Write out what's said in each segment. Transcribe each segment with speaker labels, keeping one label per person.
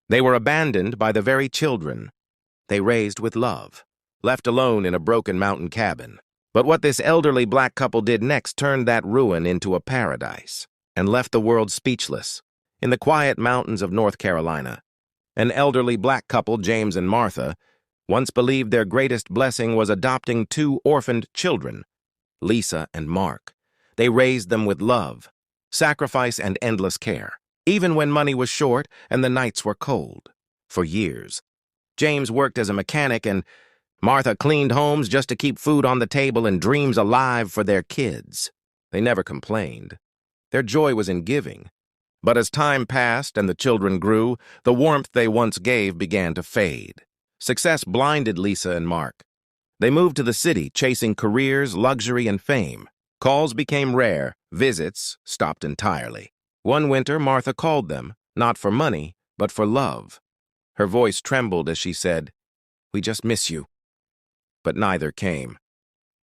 Speaker 1: They were abandoned by the very children they raised with love, left alone in a broken mountain cabin. But what this elderly black couple did next turned that ruin into a paradise and left the world speechless. In the quiet mountains of North Carolina, an elderly black couple, James and Martha, once believed their greatest blessing was adopting two orphaned children, Lisa and Mark. They raised them with love, sacrifice, and endless care, even when money was short and the nights were cold. For years, James worked as a mechanic and Martha cleaned homes just to keep food on the table and dreams alive for their kids. They never complained. Their joy was in giving. But as time passed and the children grew, the warmth they once gave began to fade. Success blinded Lisa and Mark. They moved to the city, chasing careers, luxury, and fame. Calls became rare. Visits stopped entirely. One winter, Martha called them, not for money, but for love. Her voice trembled as she said, "We just miss you." But neither came.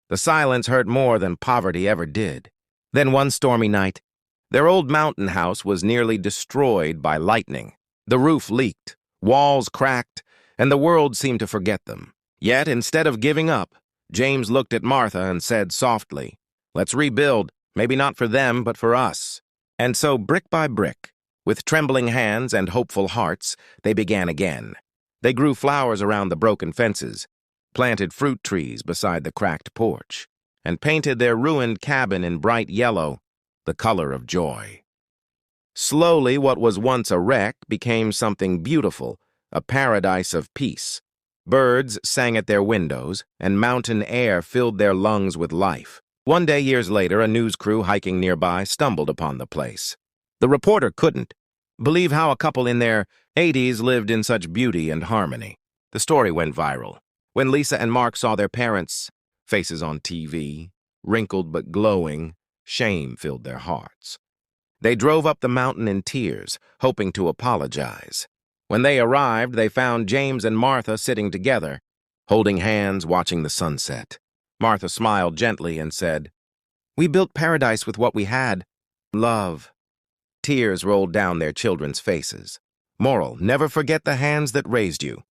Speaker 1: The silence hurt more than poverty ever did. Then one stormy night, their old mountain house was nearly destroyed by lightning. The roof leaked, walls cracked, and the world seemed to forget them. Yet, instead of giving up, James looked at Martha and said softly, "Let's rebuild, maybe not for them, but for us." And so, brick by brick, with trembling hands and hopeful hearts, they began again. They grew flowers around the broken fences, planted fruit trees beside the cracked porch, and painted their ruined cabin in bright yellow, the color of joy. Slowly, what was once a wreck became something beautiful, a paradise of peace. Birds sang at their windows, and mountain air filled their lungs with life. One day, years later, a news crew hiking nearby stumbled upon the place. The reporter couldn't believe how a couple in their 80s lived in such beauty and harmony. The story went viral. When Lisa and Mark saw their parents' faces on TV, wrinkled but glowing, shame filled their hearts. They drove up the mountain in tears, hoping to apologize. When they arrived, they found James and Martha sitting together, holding hands, watching the sunset. Martha smiled gently and said, "We built paradise with what we had. Love." Tears rolled down their children's faces. Moral: never forget the hands that raised you.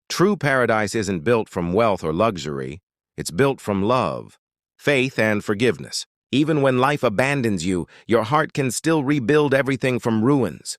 Speaker 1: True paradise isn't built from wealth or luxury. It's built from love, faith, and forgiveness. Even when life abandons you, your heart can still rebuild everything from ruins.